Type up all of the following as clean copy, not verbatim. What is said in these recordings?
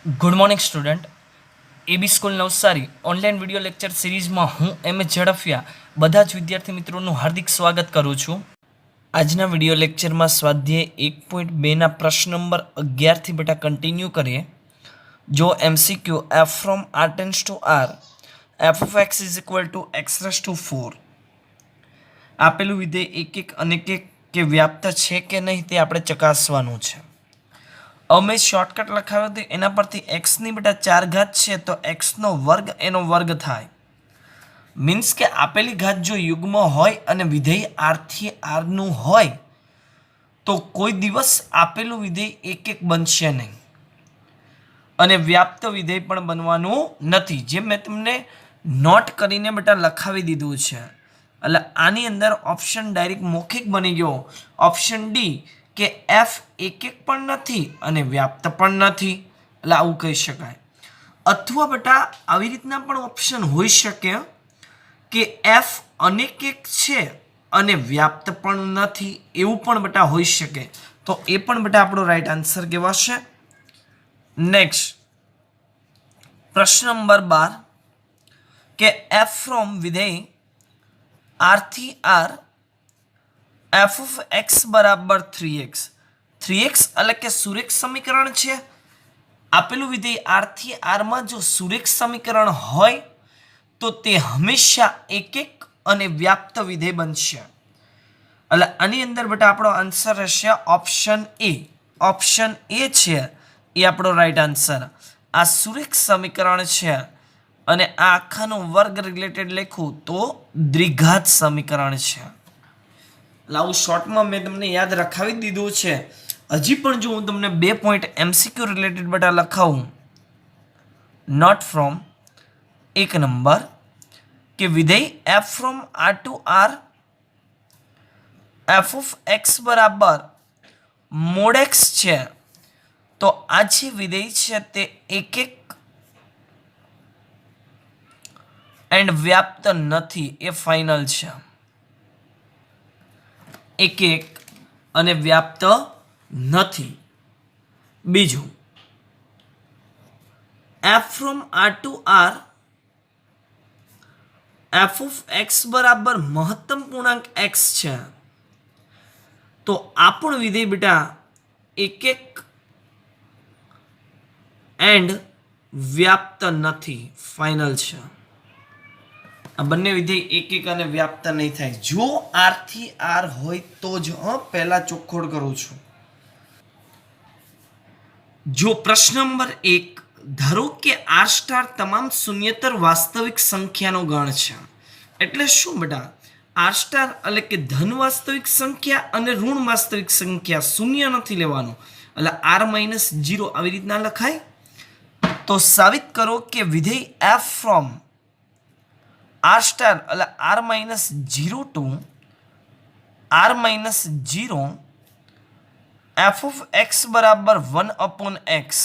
Good morning student. A B school Navsari online video lecture સિરીઝમાં હું એમ એ ઝડફિયા બધા જ વિદ્યાર્થી મિત્રોનું હાર્દિક સ્વાગત કરું છું. આજના વિડીયો લેક્ચરમાં સ્વાધ્યાય 1.2ના પ્રશ્ન નંબર 11થી બેટા કન્ટિન્યુ કરીએ. જો MCQ f from R tends to R f of x is equal to x raise to 4 આપેલું વિધેય એક એક અને કે વ્યાપ્ત છે કે નહીં તે આપણે ચકાસવાનું છે. હવે મેં શોર્ટકટ લખાવ્યો હતો એના પરથી એક્સની બેટા 4 ઘાત છે તો એક્સનો વર્ગ એનો વર્ગ થાય. મીન્સ કે આપેલી ઘાત જો યુગ્મ હોય અને વિધેય આરથી આરનું હોય તો કોઈ દિવસ આપેલું વિધેય એક એક બનશે નહીં અને વ્યાપ્ત વિધેય પણ બનવાનું નથી. જે મેં તમને નોટ કરીને બેટા લખાવી દીધું છે. એટલે આની અંદર ઓપ્શન ડાયરેક્ટ મૌખિક બની ગયો. ઓપ્શન ડી કે એફ એક એક પણ નથી અને વ્યાપ્ત પણ નથી, એટલે આવું કહી શકાય. અથવા બેટા આવી રીતના પણ ઓપ્શન હોઈ શકે કે એફ અનેક એક છે અને વ્યાપ્ત પણ નથી, એવું પણ બેટા હોઈ શકે. તો એ પણ બેટા આપણો રાઈટ આન્સર કહેવાશે. નેક્સ્ટ પ્રશ્ન નંબર 12 કે એફ ફ્રોમ વિધેય આરથી આર એફ ઓફ એક્સ બરાબર 3x. 3x એટલે કે સુરેખ સમીકરણ છે. આપેલું વિધેય આરથી આરમાં જો સુરેખ સમીકરણ હોય તો તે હંમેશા એક એક અને વ્યાપ્ત વિધેય બનશે. એટલે આની અંદર બેટા આપણો આન્સર રહેશે ઓપ્શન એ. ઓપ્શન એ છે એ આપણો રાઈટ આન્સર. આ સુરેખ સમીકરણ છે અને આ આખાનો વર્ગ રિલેટેડ લખું તો દ્વિઘાત સમીકરણ છે. આવું શોર્ટમાં મેં તમને યાદ રખાવી દીધું છે. હજી પણ જો હું તમને 2 પોઈન્ટ એમસીક્યુ રિલેટેડ બેટા લખાવું. નોટ ફ્રોમ એક નંબર કે વિધેય f from R to R f of x બરાબર મોડ એક્સ છે તો આ જે વિધેય છે તે એક એક એન્ડ વ્યાપ્ત નથી, એ ફાઇનલ છે. એક એક અને વ્યાપ્ત નથી. બીજું f from R to R f of x બરાબર મહત્તમ પૂર્ણાંક એક્સ છે તો આ પણ વિધેય બેટા એક એક એન્ડ વ્યાપ્ત નથી, ફાઇનલ છે. આ બંને વિધેય એક એક અને વ્યાપ્ત નહીં થાય. જો આર થી આર હોય તો જ પહેલા ચોખ્ખોળ કરું છું. જો પ્રશ્ન નંબર 1 ધારો કે આર સ્ટાર તમામ શૂન્યતર વાસ્તવિક સંખ્યાનો ગણ છે. એટલે શું બેટા? આર સ્ટાર એટલે કે ધન વાસ્તવિક સંખ્યા અને ઋણ વાસ્તવિક સંખ્યા, શૂન્ય નથી લેવાનું. એટલે આર માઇનસ 0 આવી રીતના લખાય. તો સાબિત કરો કે વિધેય એફ ફ્રોમ આર સ્ટાર એટલે R minus 0 to R minus 0 f of x બરાબર 1 અપોન એક્સ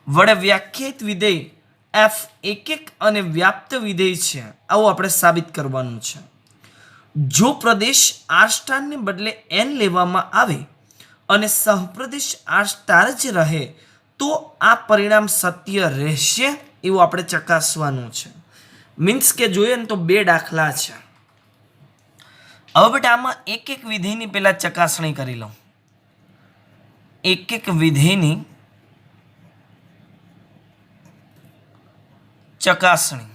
વડે વ્યાખ્યાયિત વિધેય એફ એક એક અને વ્યાપ્ત વિધેય છે, આવું આપણે સાબિત કરવાનું છે. જો પ્રદેશ આર સ્ટારને બદલે એન લેવામાં આવે અને સહપ્રદેશ આર સ્ટાર જ રહે તો આ પરિણામ સત્ય રહેશે, એવું આપણે ચકાસવાનું છે. મીન્સ કે જોઈએ ને તો 2 દાખલા છે. હવે બેટા આમાં એક એક વિધેયની પહેલા ચકાસણી કરી લઉં. એક એક વિધેયની ચકાસણી.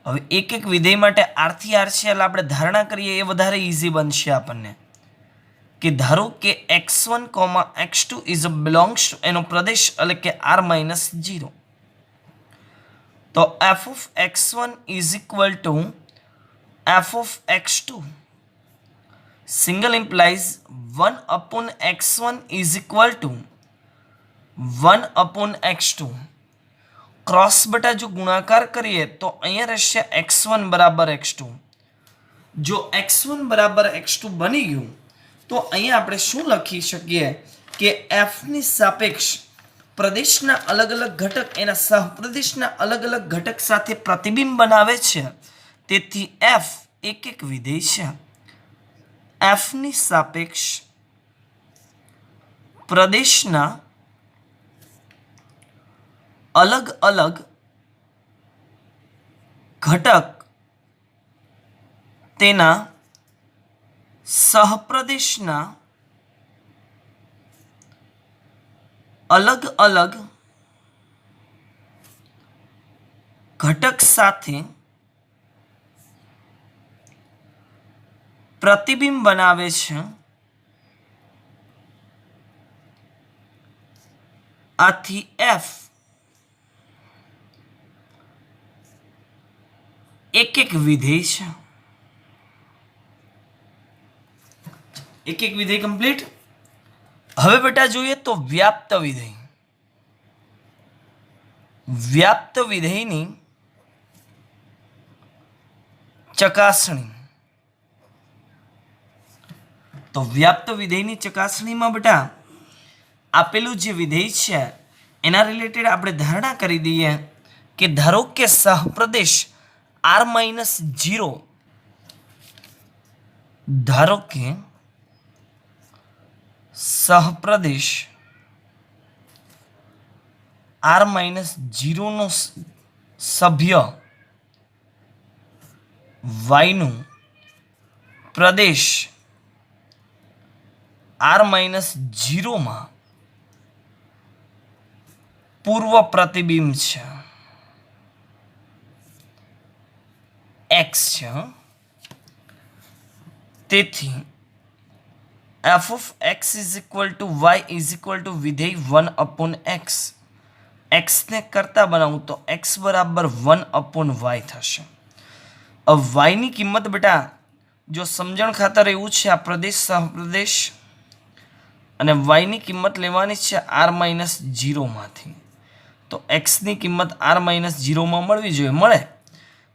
હવે એક એક વિધેય માટે આર થી આર છે એટલે આપણે ધારણા કરીએ એ વધારે ઈઝી બનશે આપણને. કે ધારો કે x1, x2 is belongs to એનો પ્રદેશ એટલે કે r માઇનસ 0 તો f of x1 is equal to f of x2 single implies 1 upon x1 is equal two 1 upon x2. Cross બેટા જો ગુણાકાર કરીએ તો અહીંયા રહેશે x1 બરાબર x2. જો x1 બરાબર x2 બની ગયું તો અહીંયા આપણે શું લખી શકીએ કે f ની સાપેક્ષ પ્રદેશના અલગ અલગ ઘટક એના સહપ્રદેશના અલગ અલગ ઘટક સાથે પ્રતિબિંબ બનાવે છે. તેથી f એક એક વિધેય છે. f ની સાપેક્ષ પ્રદેશના अलग अलग घटक तेना सहप्रदेशना अलग अलग घटक साथे प्रतिबिंब बनावे छे। आथी एफ एक एक विधेय छे। एक एक विधेय कंप्लीट। हवे बेटा જોઈએ तो व्याप्त विधेय। व्याप्त विधेयनी चकासणी। तो व्याप्त विधेयनी चकासणीमां बेटा आपेલું જે વિધેય છે એના રિલેટેડ આપણે ધારણા કરી દઈએ કે ધારો કે સહપ્રદેશ r-0, ધારો કે સહપ્રદેશ r-0 નો સભ્ય y નું પ્રદેશ r-0 માં પૂર્વ પ્રતિબિંબ છે x છે। તેથી f of x is equal to y is equal to વિધેય 1/x। x ને કરતા બનાવું તો x બરાબર 1/y થશે। अब y ની કિંમત બેટા જો સમજણ ખાતર એવું છે આ પ્રદેશ સહપ્રદેશ અને y ની કિંમત લેવાની છે r-0 માંથી। તો x ની કિંમત r-0 માં મળવી જોઈએ, મળે।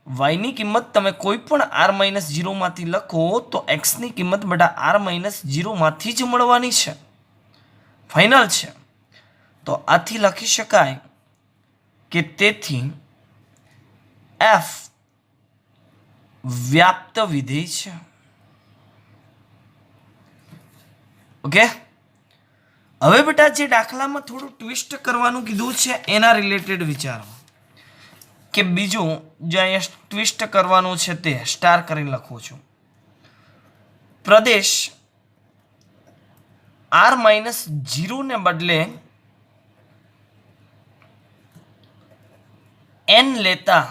y ની કિંમત તમે કોઈ પણ r-0 માંથી લખો તો x ની કિંમત બેટા r-0 માંથી જ મળવાની છે, ફાઇનલ છે। તો આથી લખી શકાય કે તેથી f व्याप्त विधेय છે। ओके, હવે બેટા જે દાખલામાં થોડું ટ્વિસ્ટ કરવાનું કીધું છે એના રિલેટેડ વિચારો કે બીજું જે અહીંયા ટ્વિસ્ટ કરવાનું છે તે સ્ટાર કરીને લખું છું। પ્રદેશ r-0 ને બદલે n લેતા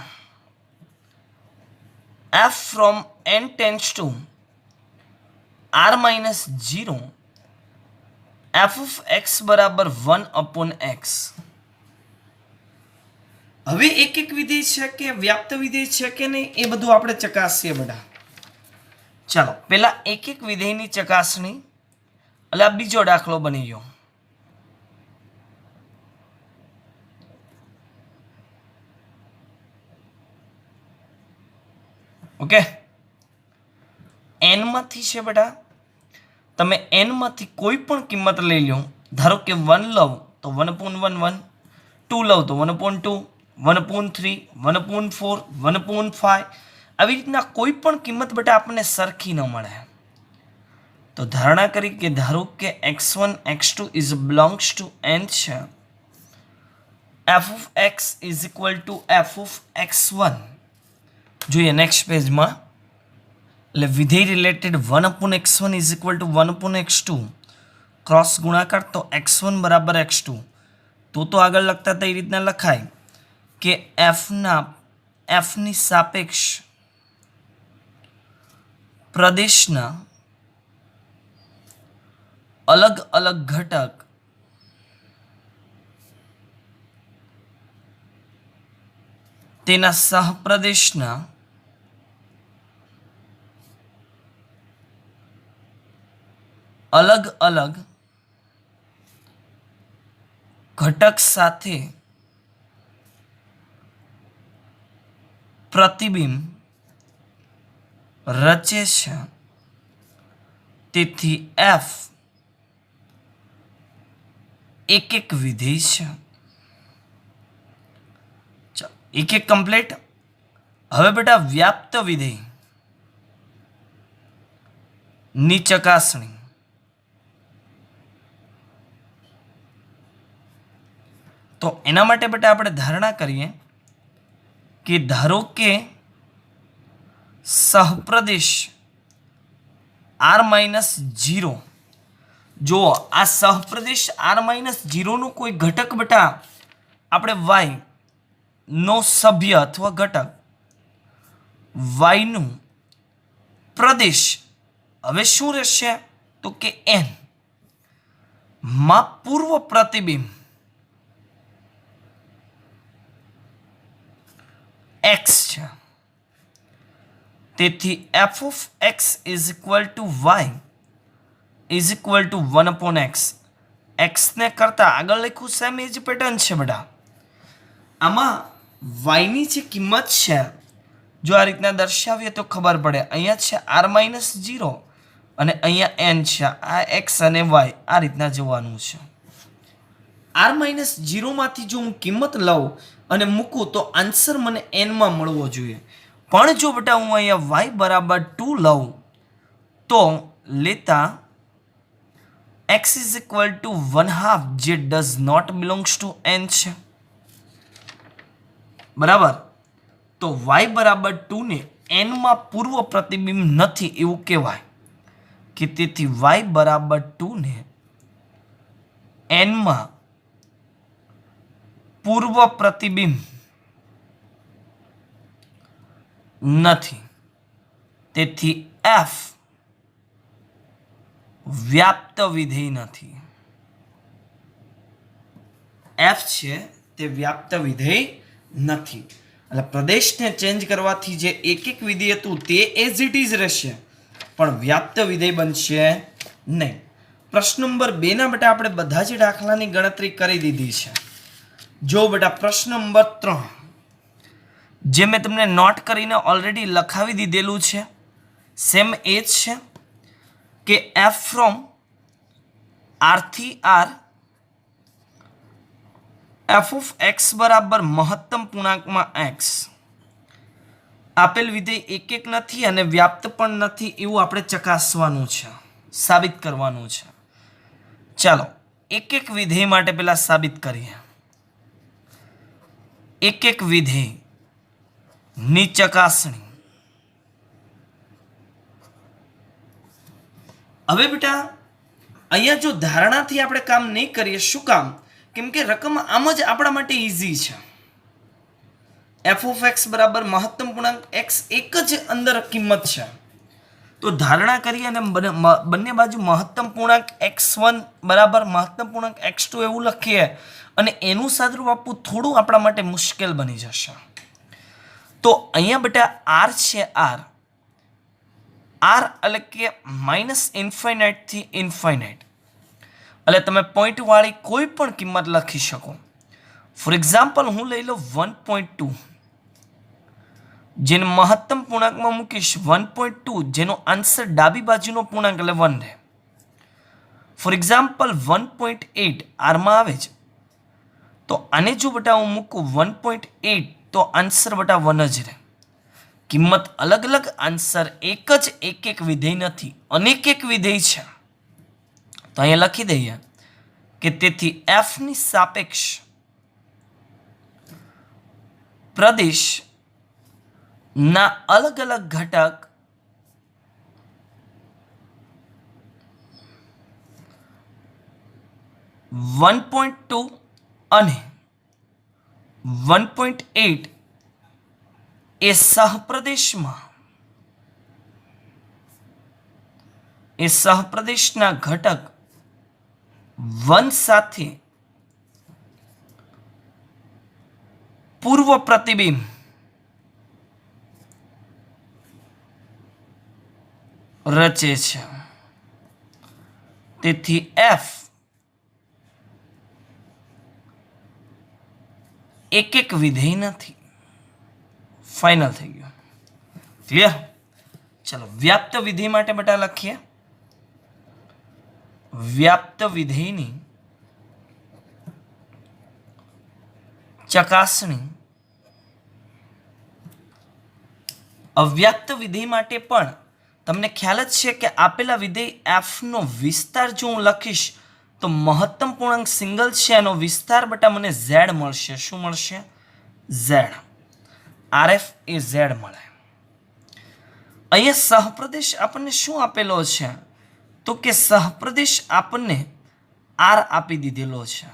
f from n tends to r-0 f of x બરાબર 1/x। હવે એક એક વિધેય છે કે વ્યાપ્ત વિધેય છે કે નહીં એ બધું આપણે ચકાસીએ બેટા। ચાલો પહેલા એક એક વિધેયની ચકાસણી, એટલે આ બીજો દાખલો બની ગયો। ओके, n માંથી છે બેટા તમે n માંથી કોઈ પણ કિંમત લઈ લો। ધારો કે 1 લઉં તો 1/1, 2 લઉં તો 1/2, 1/3, 1/4, 1/5, આવી રીતના કોઈ પણ કિંમત બેટા આપણને સરખી ન મળે। તો ધારણા કરી કે ધારો કે x1 x2 is belongs to n છે, f of x is equal to f of x1। જોઈએ નેક્સ્ટ પેજમાં, એટલે વિધેય related 1/x1 is equal two 1/x2 cross ગુણાકાર તો x1 બરાબર x2। તો આગળ લખતા હતા એ રીતના લખાય કે fની સાપેક્ષ પ્રદેશના અલગ અલગ ઘટક તેના સહપ્રદેશના अलग अलग घटक साथे प्रतिबिंब रचे छे। तेथी f एक एक विधेय छे। एक एक कंप्लीट। हवे बेटा व्याप्त विधेय नी चकासणी। તો એના માટે બેટા આપણે ધારણા કરીએ કે ધારો કે સહપ્રદેશ r-0, જો આ સહપ્રદેશ r-0 નો કોઈ ઘટક બેટા આપણે y નો સભ્ય અથવા ઘટક y નું પ્રદેશ હવે શું રહેશે તો કે n માં પૂર્વ પ્રતિબિંબ x છે, તેથી f of x is equal to y is equal to 1/x. x ને કરતા આગળ લખ્યું સેમ એ જ પેટર્ન છે બેટા. આમાં y ની જે કિંમત છે જો આ રીતના દર્શાવીએ તો ખબર પડે. અહીંયા છે r-0 અને અહીંયા n છે. આ x અને y આ રીતના જોવાનું છે. r-0 માંથી જો હું કિંમત લઉં અને મૂકું તો આન્સર મને n માં મળવો જોઈએ. પણ જો બેટા હું અહીંયા y બરાબર 2 લઉં તો લેતા x is equal to 1/2 જે does not belongs to n છે. બરાબર, તો y બરાબર 2 ને n માં પૂર્વ પ્રતિબિંબ નથી એવું કહેવાય કે તેથી y બરાબર 2 ને n માં પૂર્વ પ્રતિબિંબ નથી, તેથી f વ્યાપ્ત વિધેય નથી. f છે તે વ્યાપ્ત વિધેય નથી. એટલે પ્રદેશને ચેન્જ કરવાથી જે એક એક વિધેય હતું તે એઝ ઇટ ઇઝ રહેશે પણ વ્યાપ્ત વિધેય બનશે નહીં. પ્રશ્ન નંબર 2 ના બેટા આપણે બધા જ દાખલાની ગણતરી કરી દીધી છે. જો બેટા પ્રશ્ન નંબર 3 જે મેં તમને નોટ કરીને ઓલરેડી લખાવી દીધેલું છે સેમ એ જ છે કે f ફ્રોમ r થી r f of x બરાબર મહત્તમ પૂર્ણાંકમાં x આપેલ વિધેય એક એક નથી અને વ્યાપ્ત પણ નથી એવું આપણે ચકાસવાનું છે, સાબિત કરવાનું છે. ચાલો એક એક વિધેય માટે પહેલા સાબિત કરીએ. એક એક વિધેય ની ચકાસણી. હવે બેટા અહીંયા જો ધારણાથી આપણે કામ નહીં કરીએ, શું કામ? કેમ કે રકમ આમ જ આપણા માટે ઈઝી છે. f of x બરાબર મહત્તમ પૂર્ણાંક x એક જ અંદર કિંમત છે તો ધારણા કરીએ અને બંને બાજુ મહત્તમ પૂર્ણાંક x1 બરાબર મહત્તમ પૂર્ણાંક x2 એવું લખીએ અને એનું સાદુરૂપ આપવું થોડું આપણા માટે મુશ્કેલ બની જશે. તો અહીંયા બેટા r છે, r એટલે કે -∞ થી ઇન્ફાઇનાઇટ એટલે તમે પોઈન્ટ વાળી કોઈ પણ કિંમત લખી શકો. ફોર એક્ઝામ્પલ હું લઈ લો 1.2 જેને મહત્તમ પૂર્ણાંકમાં મૂકીશ 1.2 જેનો આન્સર ડાબી બાજુનો પૂર્ણાંક એટલે 1 રહે. ફોર એક્ઝામ્પલ 1.8 આરમાં આવે છે તો આને જો બેટા હું મૂકું 1.8 તો આન્સર બેટા 1 જ રહે. કિંમત અલગ અલગ, આન્સર એક જ, એક એક વિધેય નથી, અનેક એક વિધેય છે. તો અહીંયા લખી દઈએ કે તેથી f ની સાપેક્ષ પ્રદેશ ના અલગ અલગ ઘટક (1.2) અને 1.8 એ સહપ્રદેશના ઘટક 1 સાથે પૂર્વ પ્રતિબિંબ રચે છે. તેથી f એક એક વિધેય નથી. ફાઇનલ થઈ ગયું. ક્લિયર? ચલો વ્યાપ્ત વિધેય માટે બેટા લખીએ. વ્યાપ્ત વિધેયની ચકાસણી. અવ્યાપ્ત વિધેય માટે પણ તમને ખ્યાલ જ છે કે આપેલા વિધેય f નો વિસ્તાર જો હું લખીશ તો મહત્તમ પૂર્ણાંક સિંગલ છે એનો વિસ્તાર બટા મને ઝેડ મળશે. શું મળશે? ઝેડ. આરએફ એ ઝેડ મળે. અહીંયા સહપ્રદેશ આપણને શું આપેલો છે? તો કે સહપ્રદેશ આપણને આર આપી દીધેલો છે,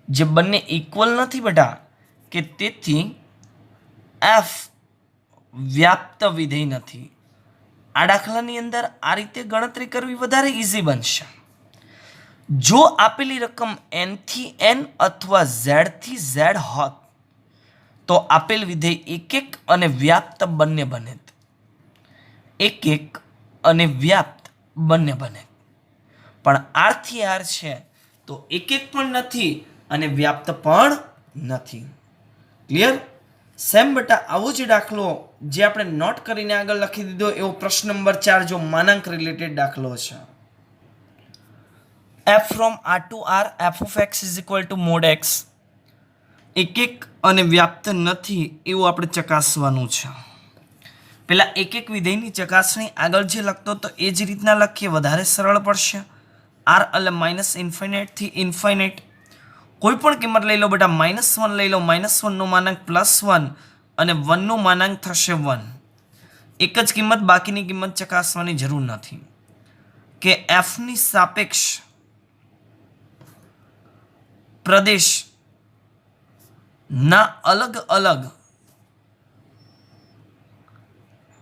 જે બંને ઇક્વલ નથી બેટા, કે તેથી એફ વ્યાપ્ત વિધેય નથી. આ દાખલાની અંદર આ રીતે ગણતરી કરવી વધારે ઇઝી બનશે. જો આપેલી રકમ n થી n અથવા z થી z હોત તો આપેલ વિધેય એક એક અને વ્યાપ્ત બંને બને. એક એક અને વ્યાપ્ત બંને બને. પણ આર થી આર છે તો એક એક પણ નથી અને વ્યાપ્ત પણ નથી. ક્લિયર? સેમ બેટા આવો જ દાખલો જે આપણે નોટ કરીને આગળ લખી દીધો એવો પ્રશ્ન નંબર 4 જો માનાંક રિલેટેડ દાખલો છે. f from r to r f of x is equal to mod x. એક એક અને વ્યાપ્ત નથી એવું આપણે ચકાસવાનું છે. પેલા એક એક વિધેયની ચકાસણી આગળ જે લખતો તો એ જ રીતના લખીએ, વધારે સરળ પડશે. r એટલે માઇનસ ઇન્ફાઇનાઇટ થી ઇન્ફાઇનાઇટ. કોઈ પણ કિંમત લઈ લો બેટા, -1 લઈ લો, -1 નો માનાંક +1 અને 1 નો માનાંક થશે 1. એક જ કિંમત, બાકીની કિંમત ચકાસવાની જરૂર નથી. કે f ની સાપેક્ષ પ્રદેશ ના અલગ અલગ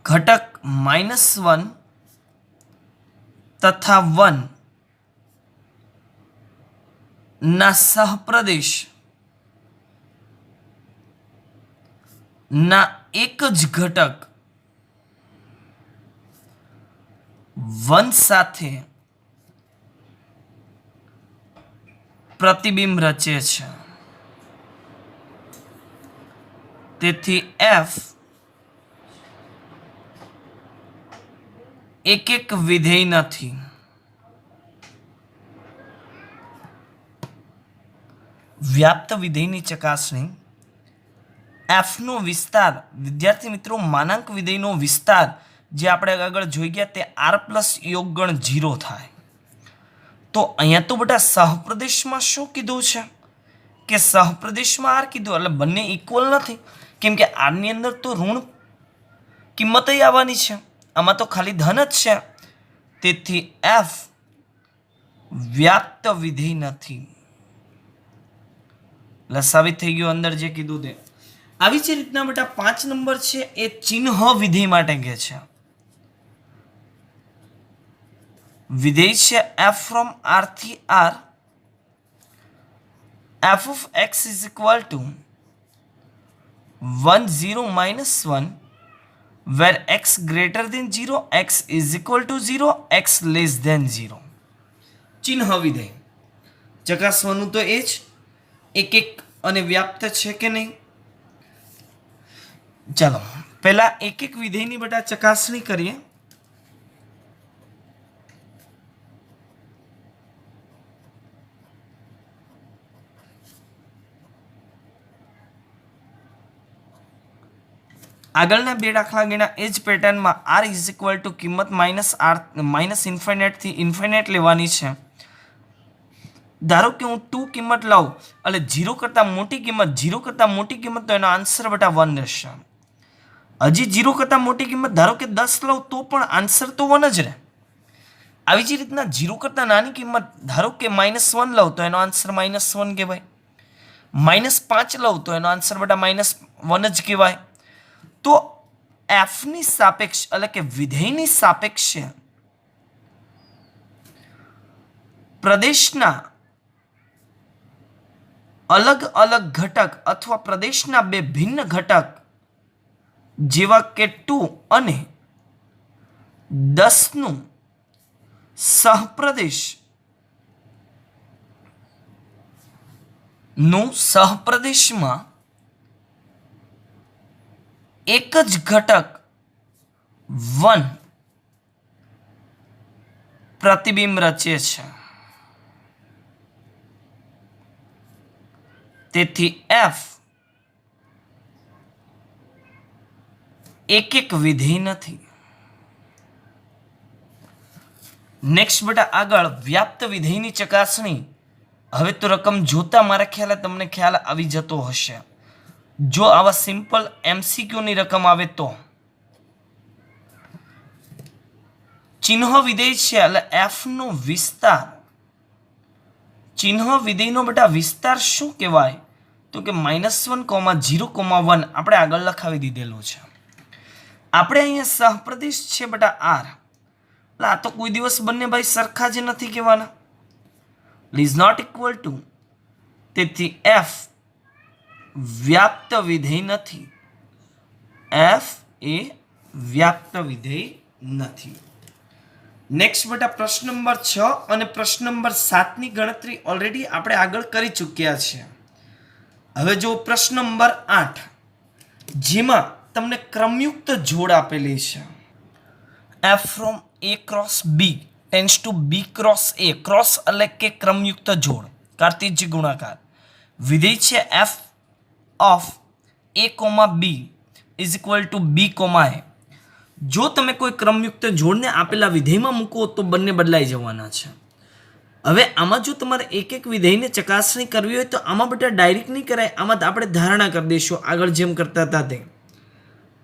ઘટક -1 તથા 1 ના સહપ્રદેશ ના એક જ ઘટક 1 સાથે પ્રતિબિંબ રચે છે. તેથી f એક એક વિધેય નથી. વ્યાપ્ત વિધેયની ચકાસણી. f નો વિસ્તાર, વિદ્યાર્થી મિત્રો, માનાંક વિધેયનો વિસ્તાર જે આપણે આગળ જોઈ ગયા તે r પ્લસ યોગગણ 0 થાય. તો અહીંયા તો બેટા સહપ્રદેશમાં શું કીધું છે? કે સહપ્રદેશમાં r કીધું, એટલે બંને ઇક્વલ નથી, કેમ કે r ની અંદર તો ઋણ કિંમત આવવાની છે, આમાં તો ખાલી ધન જ છે. તેથી f વ્યાપ્ત વિધેય નથી. એટલે સાબિત થઈ ગયું અંદર જે કીધું તે. આવી જ રીતના બેટા 5 નંબર છે એ ચિહ્ન વિધેય માટે કહે છે. વિધેય છે f from r થી r, f of x is equal to 1 0 -1 where x greater than 0, x is equal to 0, x less than 0. ચિહ્ન વિધેય ચકાસવાનું તો એ જ, એક એક અને વ્યાપ્ત છે કે નહીં. ચાલો પહેલા એક એક વિધેયની બેટા ચકાસણી કરીએ. આગળના બે દાખલા ગણ્યા એ જ પેટર્નમાં r ઇઝ ઇક્વલ ટુ કિંમત માઇનસ ઇન્ફાઇનાઇટ થી ઇન્ફાઇનાઇટ લેવાની છે. ધારો કે હું 2 કિંમત લાવું એટલે 0 કરતાં મોટી કિંમત તો એનો આન્સર બેટા 1 રહેશે. હજી 0 કરતાં મોટી કિંમત ધારો કે 10 લઉં તો પણ આન્સર તો 1 જ રહે. આવી જ રીતના 0 કરતાં નાની કિંમત ધારો કે -1 લઉં તો એનો આન્સર -1 કહેવાય. -5 લઉં તો એનો આન્સર બેટા -1 જ કહેવાય. તો f ની સાપેક્ષ એટલે કે વિધેયની સાપેક્ષે પ્રદેશના અલગ અલગ ઘટક અથવા પ્રદેશના બે ભિન્ન ઘટક જેવા કે 2 અને 10 નું સહપ્રદેશમાં એક જ ઘટક 1 પ્રતિબિંબ રચે છે. તેથી f એક એક વિધેય નથી. નેક્સ્ટ બેટા આગળ વ્યાપ્ત વિધેયની ચકાસણી. હવે તો રકમ જોતા મારા ખ્યાલે તમને ખ્યાલ આવી જતો હશે. જો આવા સિમ્પલ એમસીક્યુની રકમ આવે તો ચિહ્ન વિધેય છે એટલે એફ નો વિસ્તાર. ચિહ્ન વિધેયનો બેટા વિસ્તાર શું કહેવાય? તો કે -1,0,1 આપણે આગળ લખાવી દીધેલું છે. આપણે અહીંયા સહપ્રદેશ છે બેટા આર. એટલે આ તો કોઈ દિવસ બંને ભાઈ સરખા જ નથી કહેવાના. Is not equal to. તેથી એફ વ્યાપ્ત વિધેય નથી. એફ એ વ્યાપ્ત વિધેય નથી. નેક્સ્ટ બેટા પ્રશ્ન નંબર 6 અને પ્રશ્ન નંબર 7 ની ગણતરી ઓલરેડી આપણે આગળ કરી ચૂક્યા છે. હવે જો પ્રશ્ન નંબર 8 જેમાં તમને ક્રમયુક્ત જોડ આપેલી છે. F from A cross B tends to B cross A. Cross એટલે કે ક્રમયુક્ત જોડ, કાર્ટેશિયન ગુણાકાર. વિધેય છે f of A comma B is equal to B comma A. જો તમે કોઈ ક્રમયુક્ત જોડને આપેલા વિધેયમાં મૂકો તો બંને બદલાઈ જવાના છે. હવે આમાં જો તમારે એક એક વિધેયને ચકાસણી કરવી હોય તો આમાં બેટા ડાયરેક્ટ નહીં કરાય. આમાં આપણે ધારણા કરી દઈશું આગળ જેમ કરતા હતા તે.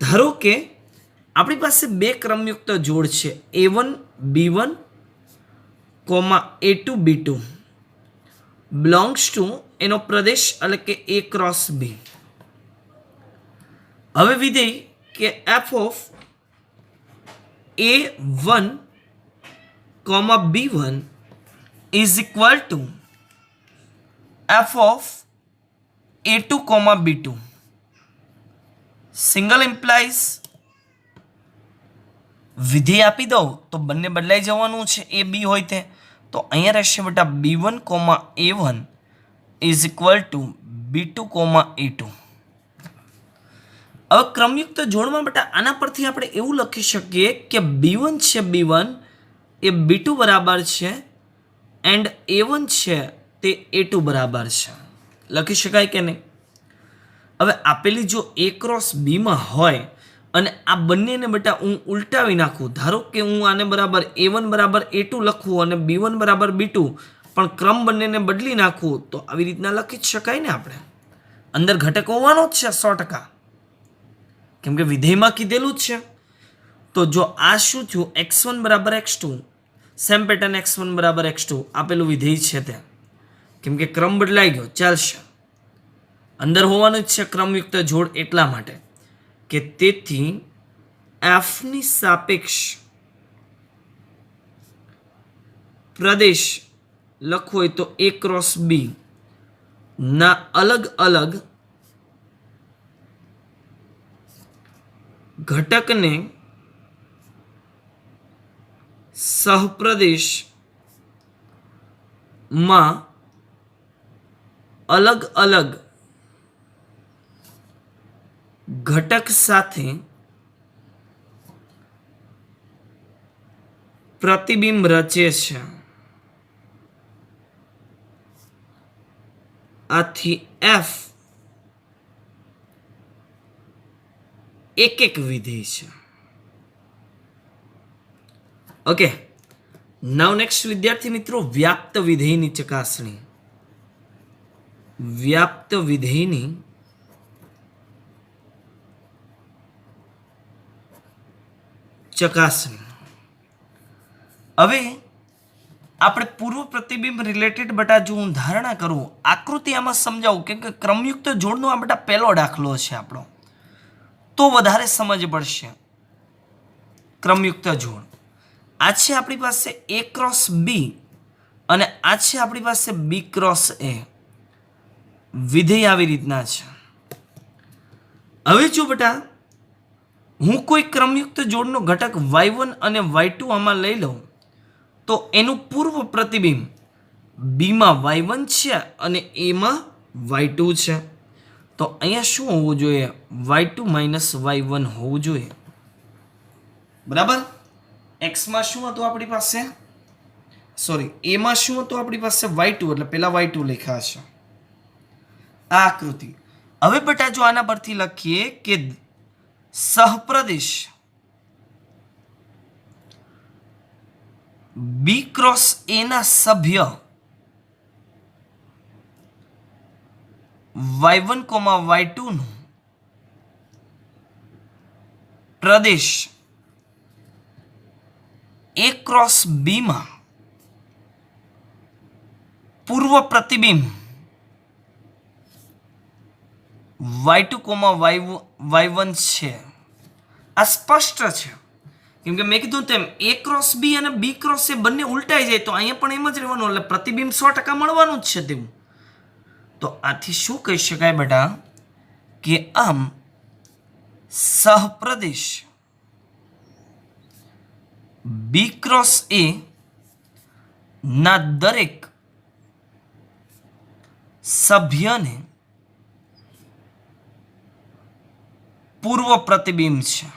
ધારો કે આપણી પાસે બે ક્રમયુક્ત જોડ છે A1 B1 A2 B2 belongs to એનો પ્રદેશ એટલે કે A ક્રોસ B. હવે વિધેય કે F of A1 B1 is equal to f of A2 B2. Single implies વિધેય આપી દઉં તો બંને બદલાઈ જવાનું છે. એ બી હોય તે તો અહીંયા રહેશે બેટા B1 A1 is equal to B2 A2. હવે ક્રમયુક્ત જોડમાં બેટા આના પરથી આપણે એવું લખી શકીએ કે B1 છે B1 એ B2 બરાબર છે એન્ડ A1 છે તે A2 બરાબર છે. લખી શકાય કે નહીં? હવે આપેલી જો A ક્રોસ બીમાં હોય અને આ બંનેને બેટા હું ઉલટાવી નાખું, ધારો કે હું આને બરાબર A1 બરાબર A2 લખું અને B1 બરાબર B2, પણ ક્રમ બંનેને બદલી નાખું તો આવી રીતના લખી જ શકાય ને. આપણે અંદર ઘટક હોવાનો જ છે 100%, કેમ કે વિધેયમાં કીધેલું જ છે. તો જો આ શું થયું x1 બરાબર x2, સેમ પેટર્ન x1 બરાબર x2 આપેલું વિધેય છે તે, કેમ કે ક્રમ બદલાઈ ગયો, ચાલશે. અંદર હોવાનું જ છે ક્રમયુક્ત જોડ એટલા માટે કે તેથી f ની સાપેક્ષ પ્રદેશ લખવો હોય તો A ક્રોસ B ના અલગ અલગ ઘટકને સહપ્રદેશ માં અલગ અલગ ઘટક સાથે પ્રતિબિંબ રચે છે. આથી f એક એક વિધેય છે. ઓકે, નાઉ નેક્સ્ટ વિદ્યાર્થી મિત્રો, વ્યાપ્ત વિધેયની ચકાસણી. વ્યાપ્ત વિધેયની ચકાસણી. હવે આપણે પૂર્વ પ્રતિબિંબ રિલેટેડ બેટા જો હું ધારણા કરું, આકૃતિ આમાં સમજાવું, કેમ કે ક્રમયુક્ત જોડનો આ બેટા પહેલો દાખલો છે આપણો, તો વધારે સમજ પડશે. ક્રમયુક્ત જોડ આ છે આપણી પાસે A ક્રોસ B અને આ છે આપણી પાસે B ક્રોસ A. વિધેય આવી રીતના છે. હવે જો બેટા હું કોઈ ક્રમયુક્ત જોડનો ઘટક y1 અને y2 આમાં લઈ લઉં તો એનું પૂર્વ પ્રતિબિંબ B માં y1 છે અને A માં y2 છે. તો અહીંયા શું હોવું જોઈએ? y2 માઇનસ y1 હોવું જોઈએ. બરાબર. x માં શું હતું આપણી પાસે? સોરી, A માં શું હતું આપણી પાસે? y2, એટલે પેલા y2 લખ્યા છે આ આકૃતિ. હવે બેટા જો આના પરથી લખીએ કે સહપ્રદેશ બી ક્રોસ એ ના સભ્ય y1, y2 નું પ્રદેશ એ ક્રોસ બી માં પૂર્વ પ્રતિબિંબ y2, y1 છે. આ સ્પષ્ટ છે, કેમ કે મેં કીધું તેમ એ ક્રોસ બી અને બી ક્રોસ એ બંને ઉલટાઈ જાય તો અહીંયા પણ એમ જ રહેવાનું, એટલે પ્રતિબિંબ 100% મળવાનું જ છે તેવું. તો આથી શું કહી શકાય બેટા કે આમ સહપ્રદેશ બી ક્રોસ એ ના દરેક સભ્યને પૂર્વ પ્રતિબિંબ છે.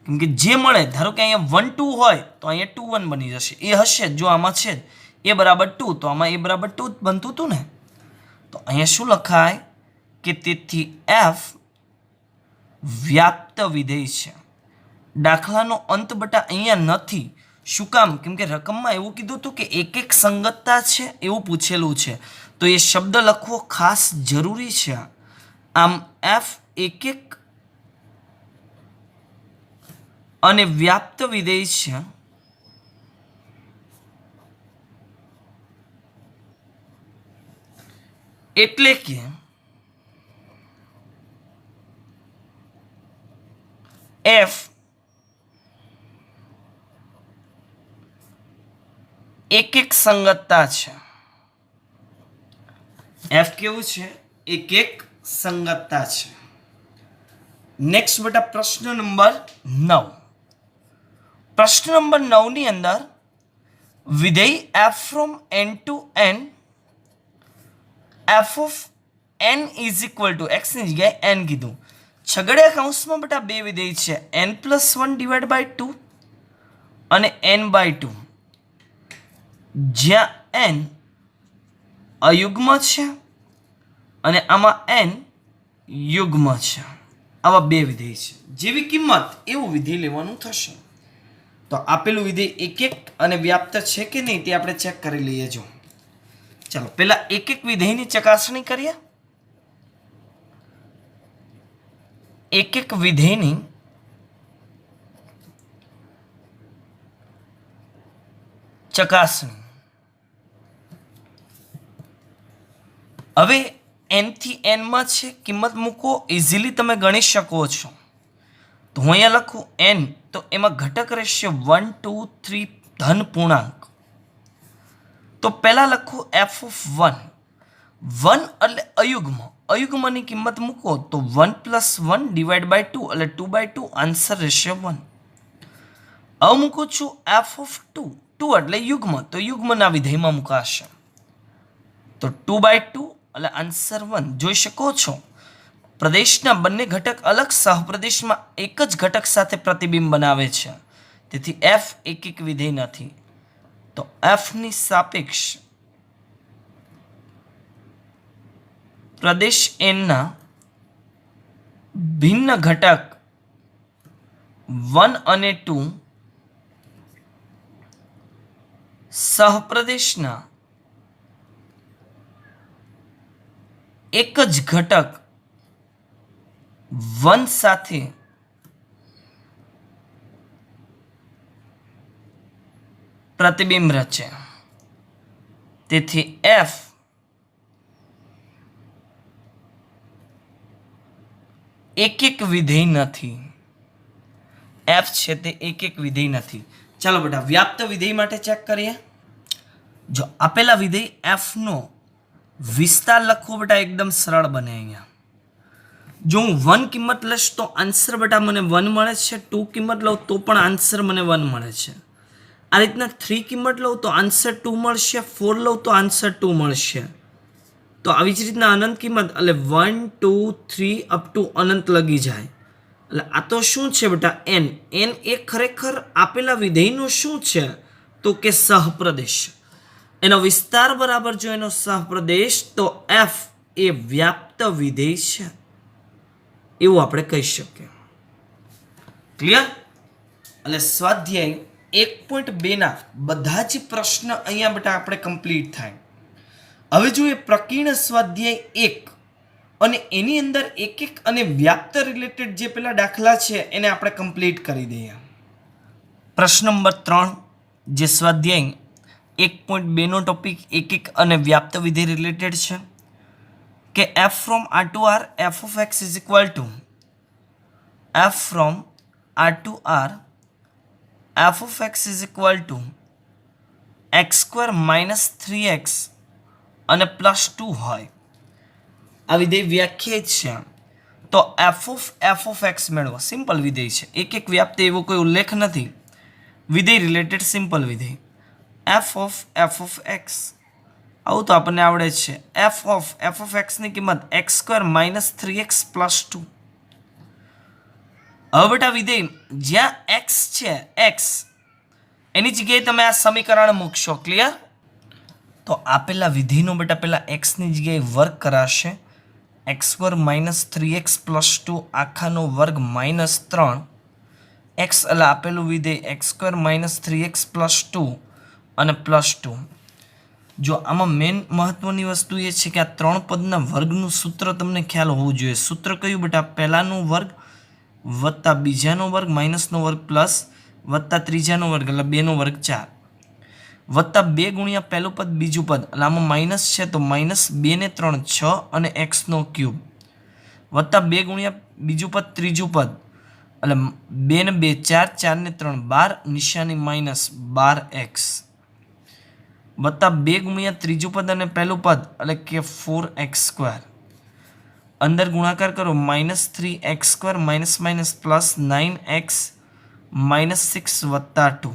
કેમ કે જે મળે, ધારો કે અહીંયા 1 2 હોય તો અહીંયા 2 1 બની જશે. એ હશે જો આમાં છે એ બરાબર 2 તો આમાં એ બરાબર 2 બનતું હતું ને. તો અહીંયા શું લખાય કે તેથી એફ વ્યાપ્ત વિધેય છે. દાખલાનો અંત બટા અહીંયા નથી. શું કામ? કેમ કે રકમમાં એવું કીધું હતું કે એક એક સંગતતા છે એવું પૂછેલું છે, તો એ શબ્દ લખવો ખાસ જરૂરી છે. આમ એફ એક એક અને વ્યાપ્ત વિધેય છે, એટલે કે એફ એક એક સંગતતા છે. એફ કેવું છે? એક એક સંગતતા છે. નેક્સ્ટ બેટા પ્રશ્ન નંબર 9. પ્રશ્ન નંબર 9 ની અંદર વિધેય f from n to n f of n is equal to x ની જગ્યાએ n કીધું. છગડિયા કૌંસમાં બેટા બે વિધેય છે, n+1 ડિવાઇડ બાય 2 અને n/2. જ્યાં n અયુગ્મ છે અને આમાં n યુગ્મ છે. આવા બે વિધેય છે. જેવી કિંમત એવું વિધેય લેવાનું થશે. તો આપેલું વિધેય એક એક અને વ્યાપ્ત છે કે નહીં તે આપણે ચેક કરી લઈએ. જો ચાલો પહેલા એક એક વિધેયની ચકાસણી કરીએ. એક એક વિધેયની ચકાસણી. હવે n થી n માં છે, કિંમત મૂકો, ઇઝીલી તમે ગણી શકો છો. તો હું અહીંયા લખું n, તો એમાં ઘટક રહેશે 1 2 3 ધન પૂર્ણાંક. તો પહેલા લખું એફ ઓફ 1. 1 એટલે અયુગ્મ, અયુગ્મની કિંમત મૂકો તો 1+1 ડિવાઇડ બાય 2 એટલે 2/2, આન્સર રહેશે 1. હવે મૂકું છું એફ ઓફ 2. 2 એટલે યુગ્મ, તો યુગ્મના વિધેયમાં મુકાશે તો 2/2 એટલે આન્સર 1. જોઈ શકો છો પ્રદેશના બંને ઘટક અલગ, સહપ્રદેશમાં એક જ ઘટક સાથે પ્રતિબિંબ બનાવે છે, તેથી એફ એક એક વિધેય નથી. તો એફની સાપેક્ષ પ્રદેશ એનના ભિન્ન ઘટક 1 અને 2 સહપ્રદેશના એક જ ઘટક 1 સાથે પ્રતિબિંબ રચે. તેથી એફ એક એક વિધેય નથી. એફ છે તે એક એક વિધેય નથી. ચાલો બેટા વ્યાપ્ત વિધેય માટે ચેક કરીએ. જો આપેલા વિધેય એફ નો વિસ્તાર લખવો બેટા એકદમ સરળ બને. અહીંયા જો હું 1 કિંમત લઈશ તો આન્સર બેટા મને 1 મળે છે, 2 કિંમત લઉં તો પણ આન્સર મને 1 મળે છે. આ રીતના 3 કિંમત લઉં તો આન્સર 2 મળશે, 4 લઉં તો આન્સર 2 મળશે. તો આવી જ રીતના અનંત કિંમત એટલે 1 2 3 અપ ટુ અનંત લગી જાય. એટલે આ તો શું છે બેટા n. n એ ખરેખર આપેલા વિધેયનું શું છે તો કે સહપ્રદેશ. એનો વિસ્તાર બરાબર જો એનો સહપ્રદેશ, તો f એ વ્યાપ્ત વિધેય છે એવું આપણે કહી શકીએ. ક્લિયર? એટલે સ્વાધ્યાય 1.2 બધા જ પ્રશ્ન અહીંયા બેટા આપણે કમ્પ્લીટ થાય. હવે જોઈએ પ્રકીર્ણ સ્વાધ્યાય 1 અને એની અંદર એક અને વ્યાપ્ત રિલેટેડ જે પેલા દાખલા છે એને આપણે કમ્પ્લીટ કરી દઈએ. પ્રશ્ન નંબર 3 જે સ્વાધ્યાય 1.2 નો ટોપિક એક અને વ્યાપ્ત વિધેય રિલેટેડ છે કે f from r to r f of x is equal to f from r to r f of x is equal to x square minus 3x અને પ્લસ 2 હોય. આ વિધેય વ્યાખ્યાયિત છે તો f of x મેળવો. સિમ્પલ વિધેય છે, એક વ્યાપ્ત એવો કોઈ ઉલ્લેખ નથી. વિધેય રિલેટેડ સિમ્પલ વિધેય f of x આવું તો આપણને આવડે જ છે. f of x ની કિંમત x square minus 3x plus 2. હવે બેટા વિધેય જ્યાં x છે x એની જગ્યાએ તમે આ સમીકરણ મૂકશો. ક્લિયર? તો આપેલા વિધેયનો બેટા પહેલા x ની જગ્યાએ વર્ગ કરાશે. x square minus 3x plus 2 આખાનો વર્ગ માઇનસ 3 x એટલે આપેલું વિધેય x square minus 3x plus 2 અને પ્લસ 2. જો આમાં મેન મહત્વની વસ્તુ એ છે કે આ ત્રણ પદના વર્ગનું સૂત્ર તમને ખ્યાલ હોવું જોઈએ. સૂત્ર કયું બેટા? પહેલાનો વર્ગ વત્તા બીજાનો વર્ગ માઇનસનો વર્ગ પ્લસ વત્તા ત્રીજાનો વર્ગ એટલે 2નો વર્ગ 4 વત્તા 2 ગુણ્યા પહેલું પદ બીજું પદ એટલે આમાં માઇનસ છે તો માઇનસ 2 ને 3 6 અને એક્સનો ક્યુબ વત્તા 2 ગુણ્યા બીજું પદ ત્રીજું પદ એટલે 2 ને 2 4 4 ને 3 12 નિશાની માઇનસ 12x વત્તા 2 ગુણ્યા ત્રીજું પદ અને પહેલું પદ એટલે કે 4x સ્ક્વેર અંદર ગુણાકાર કરો minus 3x square minus minus plus 9x minus 6 વત્તા 2.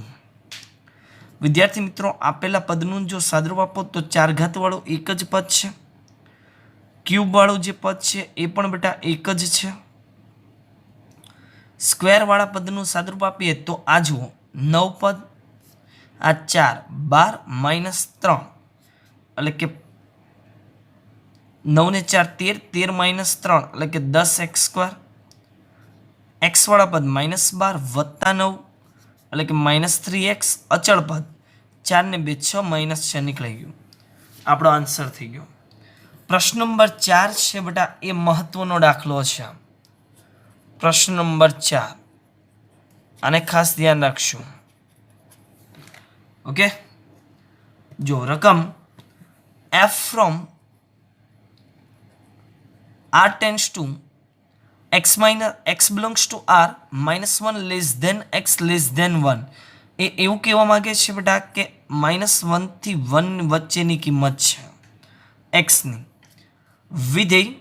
વિદ્યાર્થી મિત્રો આપેલા પદનું જો સાદરૂપ આપો તો 4 ઘાતવાળું એક જ પદ છે. ક્યુબવાળું જે પદ છે એ પણ બેટા એક જ છે. સ્ક્વેરવાળા પદનું સાદરૂપ આપીએ તો આ જુઓ 9 પદ આ 4 12 માઇનસ 3 એટલે કે 9 ને 4 13 13 માઇનસ 3 એટલે કે 10x સ્ક્વેર. એક્સવાળા પદ માઇનસ 12 વત્તા 9 એટલે કે માઇનસ 3x. અચળ પદ 4 ને 2 6 માઇનસ 6 નીકળી ગયું. આપણો આન્સર થઈ ગયો. પ્રશ્ન નંબર 4 છે બેટા એ મહત્વનો દાખલો છે. પ્રશ્ન નંબર 4 આને ખાસ ધ્યાન રાખશું. ઓકે, જો રકમ f from r tends to x belongs to r minus 1 less than x less than 1 એ એવું કહેવા માંગે છે બેટા કે -1 થી 1 વચ્ચેની કિંમત છે xની. વિધેય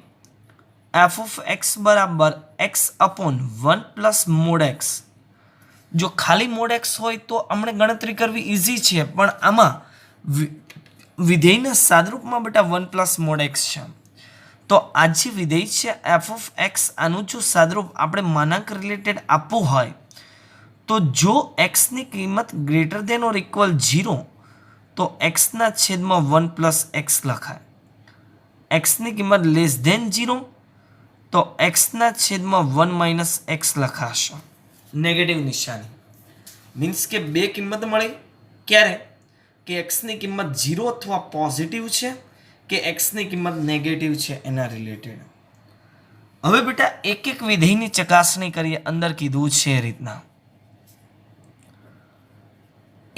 f of x બરાબર x upon 1 plus mod x. જો ખાલી mod x હોય તો આપણે ગણતરી કરવી ઇઝી છે, પણ આમાં વિધેયના સાદરૂપમાં બેટા 1 plus mod x છે. તો આ જે વિધેય છે f of x આનું જો સાદરૂપ આપણે માનાંક રિલેટેડ આપવું હોય તો જો x ની કિંમત ગ્રેટર દેન ઓર ઇક્વલ 0 તો x ના છેદમાં 1 પ્લસ x લખાય. x ની કિંમત લેસ દેન 0 તો x ના છેદમાં 1 માઇનસ x લખાશે. નેગેટિવ નિશાની મીન્સ કે બે કિંમત મળી ક્યારે કે x ની કિંમત 0 અથવા પોઝિટિવ છે કે x ની કિંમત નેગેટિવ છે એના રિલેટેડ. હવે બેટા એક વિધેયની ચકાસણી કરીએ. અંદર કીધું છે એ રીતના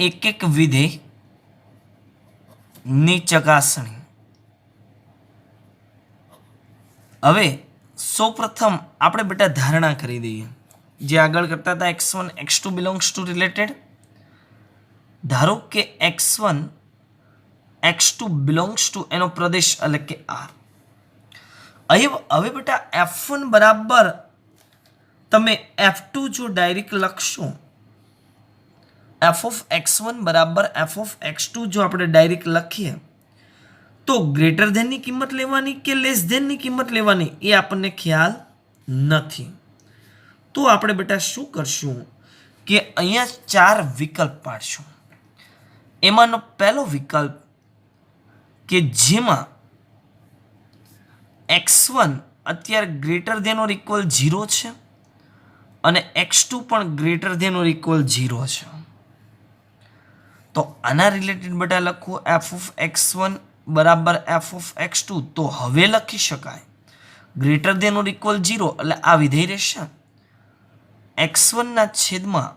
એક વિધેયની ચકાસણી. હવે સૌપ્રથમ આપણે બેટા ધારણા કરી દઈએ જે આગળ કરતા હતા x1 x2 belongs to related. ધારો કે x1 x2 બિલોંગ્સ ટુ એનો પ્રદેશ એટલે કે r. હવે બેટા f1 બરાબર તમે f2 જો ડાયરેક્ટ લખશો f of x1 બરાબર f of x2 જો આપણે ડાયરેક્ટ લખીએ તો ગ્રેટર ધેનની કિંમત લેવાની કે લેસ ધેનની કિંમત લેવાની એ આપણને ખ્યાલ નથી. તો આપણે બેટા શું કરશું કે અહીંયા 4 વિકલ્પ પાડશું. એમાંનો પહેલો વિકલ્પ કે જેમાં x1 અત્યારે ગ્રેટર ધેન ઓર ઇક્વલ 0 છે અને x2 પણ ગ્રેટર ધેન ઓર ઇક્વલ 0 છે. તો આના રિલેટેડ બેટા લખવું એફ ઓફ x1 બરાબર એફ ઓફ x2, તો હવે લખી શકાય ગ્રેટર દેન ઓર ઇક્વલ 0 એટલે આ વિધેય રહેશે x1 ના છેદમાં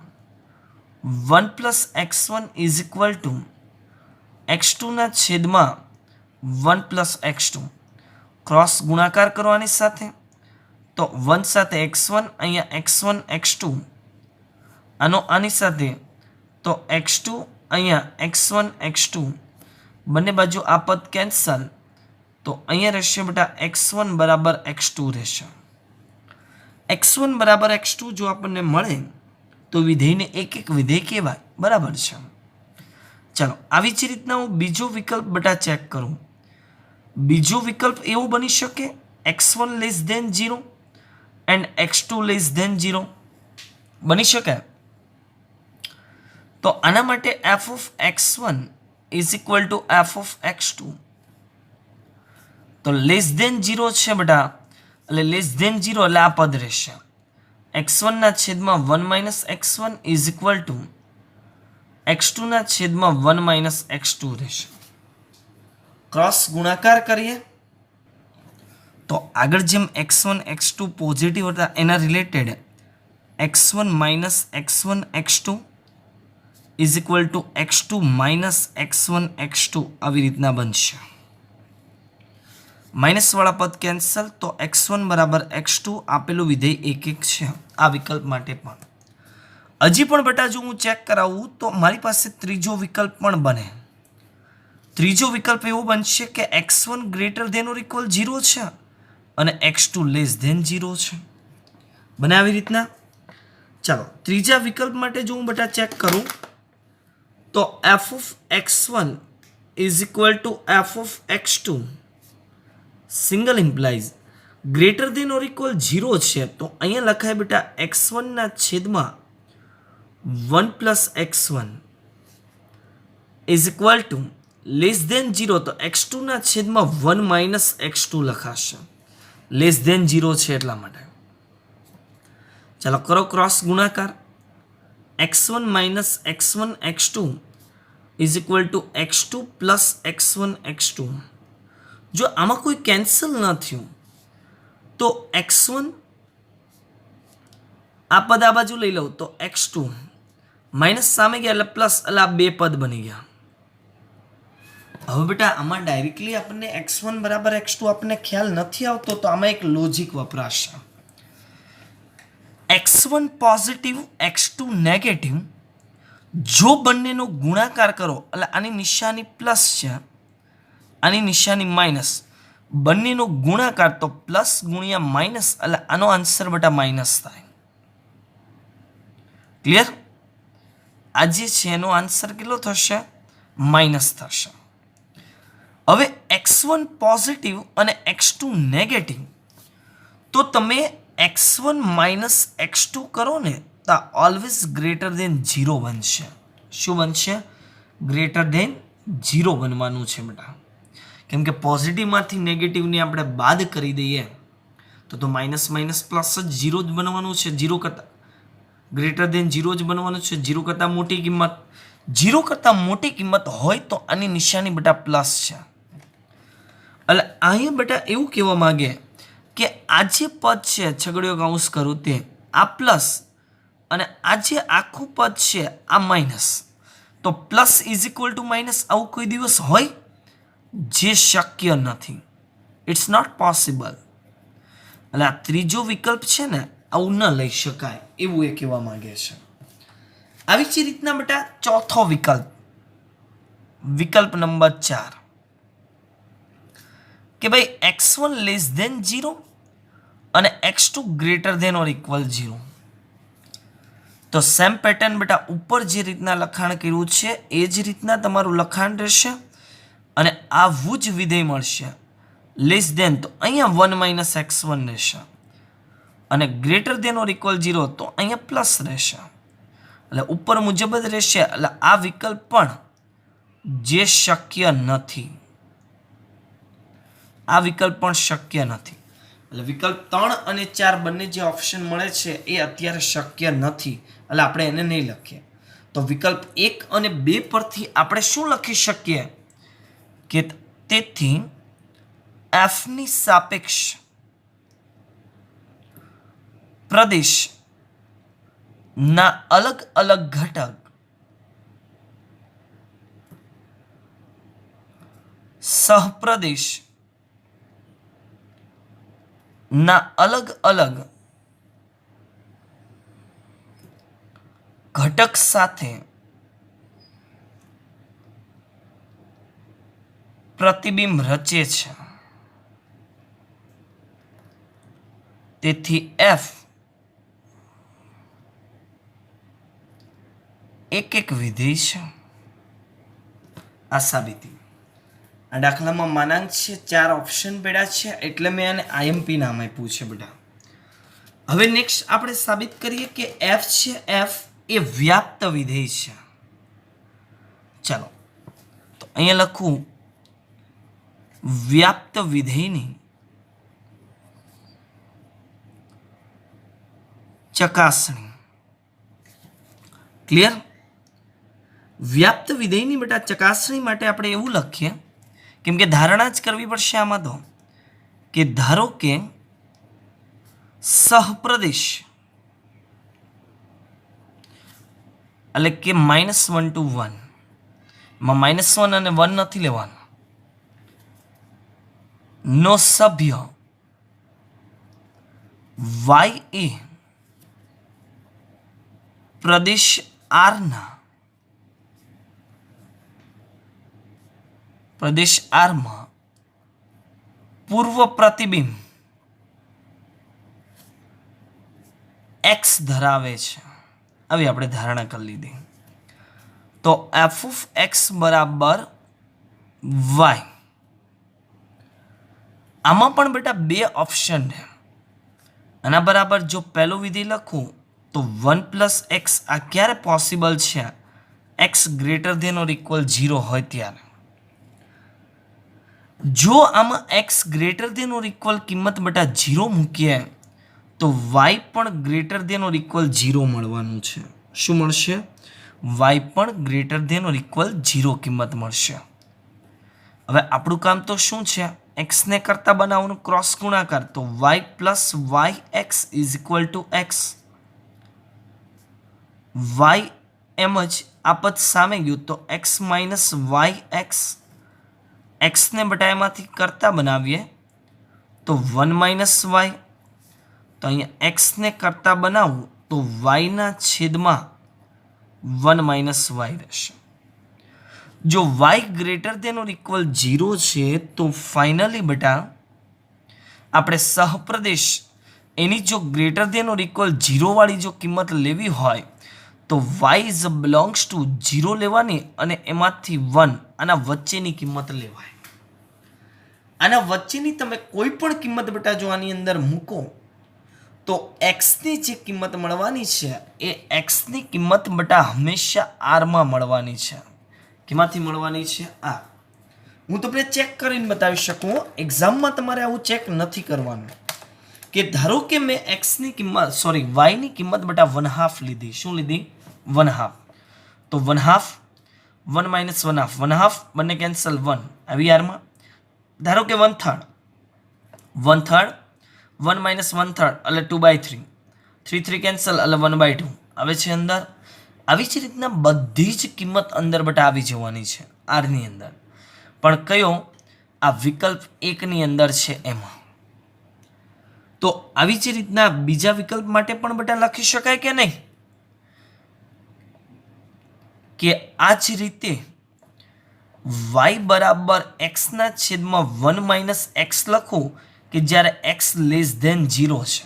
1 plus x1 is equal two x2 ના છેદમાં 1 પ્લસ x2 ક્રોસ ગુણાકાર કરવાની સાથે તો 1 સાથે x1 અહીંયા x1 x2 આનો આની સાથે તો x2 અહીંયા x1 x2 બંને બાજુ આ પદ કેન્સલ તો અહીંયા રહેશે બેટા x1 બરાબર x2 રહેશે x1 બરાબર x2 જો આપણને મળે તો વિધેયને એક એક વિધેય કહેવાય બરાબર છે ચાલો આવી જ રીતના હું બીજો વિકલ્પ બેટા ચેક કરું બીજો વિકલ્પ એવો બની શકે x1 less than 0 and x2 less than 0 બની શકે તો આના માટે f of x1 is equal to f of x2 તો લેસ ધેન 0 છે બેટા એટલે લેસ ધેન 0 એટલે આ પદ રહેશે x1 ના છેદમાં 1 minus x1 is equal two x2 ના છેદમાં 1 માઇનસ x2 રહેશે ક્રોસ ગુણાકાર કરીએ તો આગળ જેમ x1 x2 પોઝિટિવ હતા એના related x1 minus x1 x2 is equal two x2 minus x1 x2 આવી રીતના બનશે માઇનસવાળા પદ કેન્સલ તો x1 બરાબર x2 આપેલું વિધેય એક એક છે આ વિકલ્પ માટે પણ હજી પણ બેટા જો હું ચેક કરાવું તો મારી પાસે ત્રીજો વિકલ્પ પણ બને ત્રીજો વિકલ્પ એવો બનશે કે x1 greater than or equal 0 છે અને x2 લેસ ધેન 0 છે બને આવી રીતના ચાલો ત્રીજા વિકલ્પ માટે જો હું બેટા ચેક કરું તો f of x1 is equal to f of x2 single implies greater than or equal 0 છે તો અહીંયા લખાય બેટા x1 ના છેદમાં 1 plus x1 is equal to less than 0 તો x2 ના છેદમાં 1 માઇનસ x2 લખાશે લેસ ધેન 0 છે એટલા માટે ચાલો કરો ક્રોસ ગુણાકાર x1 minus x1 x2 is equal two x2 plus x1 x2 જો આમાં કોઈ કેન્સલ ન થયું તો x1 આ પદ આ બાજુ લઈ લઉં તો x2 માઇનસ સામે ગયા એટલે પ્લસ એટલે આ બે પદ બની ગયા હવે બેટા આમાં ડાયરેક્ટલી આપણને x1 બરાબર x2 આપણને ખ્યાલ નથી આવતો તો આમાં એક લોજિક વપરાશે x1 પોઝિટિવ x2 નેગેટિવ જો બંનેનો ગુણાકાર કરો એટલે આની નિશાની પ્લસ છે આની નિશાની માઇનસ બંનેનો ગુણાકાર તો પ્લસ ગુણ્યા માઇનસ એટલે આનો આન્સર બેટા માઇનસ થાય ક્લિયર આ જે છે એનો આન્સર કેટલો થશે માઇનસ થશે હવે x1 પોઝિટિવ અને x2 નેગેટિવ તો તમે x1 માઇનસ x2 કરો ને તો ઓલવેઝ ગ્રેટર દેન 0 બનશે શું બનશે ગ્રેટર દેન 0 બનવાનું છે બેટા કેમ કે પોઝિટિવમાંથી નેગેટિવની આપણે બાદ કરી દઈએ તો માઇનસ માઇનસ પ્લસ જ 0 જ બનવાનું છે 0 કરતાં ગ્રેટર દેન 0 જ બનવાનું છે 0 કરતાં મોટી કિંમત 0 કરતાં મોટી કિંમત હોય તો આની નિશાની બેટા પ્લસ છે એટલે અહીંયા બેટા એવું કહેવા માંગે કે આ જે પદ છે છગડીયો કૌંસ કરું તે આ પ્લસ અને આ જે આખું પદ છે આ માઇનસ તો plus is equal two minus આવું કોઈ દિવસ હોય જે શક્ય નથી ઇટ્સ નોટ પોસિબલ એટલે આ ત્રીજો વિકલ્પ છે ને આવું ન લઈ શકાય એવું એ કહેવા માંગે છે આવી જ રીતના બેટા ચોથો વિકલ્પ નંબર 4 કે ભાઈ x1 લેસ ધેન 0 અને x2 greater than or equal 0 તો સેમ પેટર્ન બેટા ઉપર જે રીતના લખાણ કર્યું છે એ જ રીતના તમારું લખાણ રહેશે અને આવું જ વિધેય મળશે લેસ ધેન તો અહીંયા 1 માઇનસ x1 રહેશે અને ગ્રેટર ધેન ઓર ઇક્વલ 0 તો અહીંયા પ્લસ રહેશે એટલે ઉપર મુજબ જ રહેશે એટલે આ વિકલ્પ પણ જે શક્ય નથી આ વિકલ્પ પણ શક્ય નથી એટલે વિકલ્પ 3 અને 4 બંને જે ઓપ્શન મળે છે એ અત્યારે શક્ય નથી એટલે આપણે એને નહીં લખીએ તો વિકલ્પ 1 અને 2 પરથી આપણે શું લખી શકીએ કે તેથી એફની સાપેક્ષ પ્રદેશના અલગ અલગ ઘટક સહપ્રદેશ ના અલગ અલગ ઘટક સાથે પ્રતિબિંબ રચે છે. તેથી એફ એક વિધેય છે. આ સાબિતી. આ દાખલામાં માનાંક છે, 4 ઓપ્શન પડ્યા છે એટલે મેં આને આઈએમપી નામ આપ્યું છે બેટા. હવે નેક્સ્ટ આપણે સાબિત કરીએ કે એફ છે, એફ એ વ્યાપ્ત વિધેય છે. ચાલો તો અહીંયા લખું વ્યાપ્ત વિધેયની ચકાસણી. ક્લિયર? વ્યાપ્ત વિધેયની બેટા ચકાસણી માટે આપણે એવું લખીએ, કેમ કે ધારણા જ કરવી પડશે આમાં તો, કે ધારો કે સહપ્રદેશ એટલે કે -1 to 1 માં -1 અને 1 નથી લેવાનું, નો સભ્ય y એ પ્રદેશ R માં પૂર્વ પ્રતિબિંબ x ધરાવે છે. આવી આપણે ધારણા કરી લીધી. તો f of x બરાબર y. આમાં પણ બેટા 2 ઓપ્શન છે. આના બરાબર જો પહેલું વિધેય લખું તો 1 + x આ ક્યારે પોસિબલ છે? x greater than or equal 0 હોય ત્યારે. જો આમાં x greater than or equal કિંમત બેટા 0 મૂકીએ તો y પણ ગ્રેટર ધેન ઓર ઇક્વલ 0 મળવાનું છે. શું મળશે? y પણ ગ્રેટર ધેન ઓર ઇક્વલ 0 કિંમત મળશે. હવે આપણું કામ તો શું છે? x ને કરતા બનાવવાનું ક્રોસ ગુણાકાર. તો y + yx = x. y એમ જ આ પદ સામે ગયું તો x - yx. x ને બેટા એમાંથી કરતા બનાવીએ તો 1 - y. તો અહીંયા x ને કરતા બનાવું તો y ના છેદમાં 1 - y રહેશે. જો y greater than or equal 0 છે તો ફાઇનલી બેટા આપણે સહપ્રદેશ એની જો ગ્રેટર ધેન ઓર ઇક્વલ 0 વાળી જો કિંમત લેવી હોય તો y ઇઝ બિલોંગ્સ ટુ 0 લેવાની અને એમાંથી 1 આના વચ્ચેની કિંમત લેવાય. આના વચ્ચેની તમે કોઈ પણ કિંમત બેટા જો આની અંદર મૂકો તો x ની જે કિંમત મળવાની છે એ x ની કિંમત બેટા હંમેશા r માં મળવાની છે. કેમાંથી મળવાની છે? આ હું તમને ચેક કરીને બતાવી શકું. એક્ઝામમાં તમારે આવું ચેક નથી કરવાનું. કે ધારો કે મેં x ની કિંમત y ની કિંમત બેટા 1/2 લીધી. શું લીધી? 1/2. તો 1/2 1 - 1/2 1/2 બંને કેન્સલ 1 આવી આરમાં. ધારો કે 1/3 1/3 1 - 1/3 એટલે 2/3 3 કેન્સલ એટલે 1/2 આવે છે અંદર. આવી જ રીતના બધી જ કિંમત અંદર બેટા આવી જવાની છે r ની અંદર. પણ કયો? આ વિકલ્પ 1 ની અંદર છે એમાં. તો આવી જ રીતના બીજા વિકલ્પ માટે પણ બેટા લખી શકાય કે નહીં? કે આ જ રીતે y બરાબર x ના છેદમાં 1 - x લખું કે જ્યારે x <0 છે.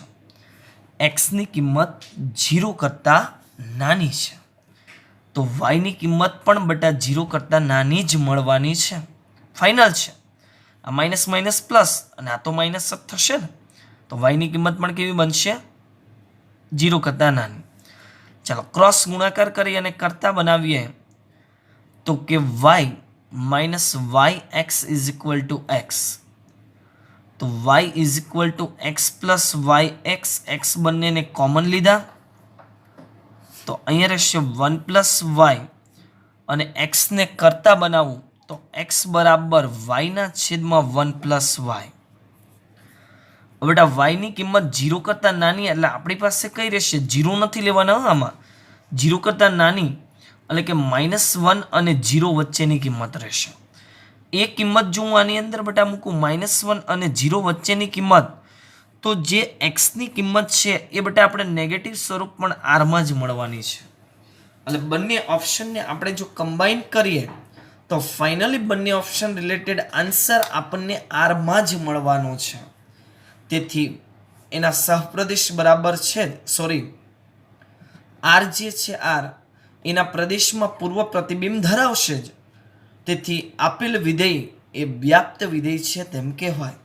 x ની કિંમત 0 કરતાં નાની છે તો y ની કિંમત પણ બેટા 0 કરતાં નાની જ મળવાની છે. ફાઇનલ છે. આ માઇનસ પ્લસ અને આ તો માઇનસ જ થશે ને. તો y ની કિંમત પણ કેવી બનશે? 0 કરતાં નાની. ચાલો ક્રોસ ગુણાકાર કરી અને કરતા બનાવીએ તો કે y - yx = x. તો y = x + yx. x બંનેને કોમન લીધા તો અહીંયા રહેશે 1 + y અને એક્સને કરતા બનાવું તો એક્સ બરાબર વાયના છેદમાં 1 + y. બેટા વાયની કિંમત 0 કરતાં નાની એટલે આપણી પાસે કઈ રહેશે? 0 નથી લેવાના આમાં. 0 કરતાં નાની એટલે કે -1 અને 0 વચ્ચેની કિંમત રહેશે. એ કિંમત જો હું આની અંદર બેટા મૂકું -1 અને 0 વચ્ચેની કિંમત, તો જે એક્સની કિંમત છે એ બેટા આપણે નેગેટિવ સ્વરૂપ પણ આરમાં જ મળવાની છે. એટલે બંને ઓપ્શનને આપણે જો કમ્બાઈન કરીએ તો ફાઇનલી બંને ઓપ્શન રિલેટેડ આન્સર આપણને આરમાં જ મળવાનો છે. તેથી એના સહપ્રદેશ બરાબર છે, આર જે છે આર એના પ્રદેશમાં પૂર્વ પ્રતિબિંબ ધરાવશે જ. તેથી આપેલ વિધેય એ વ્યાપ્ત વિધેય છે તેમ કહેવાય.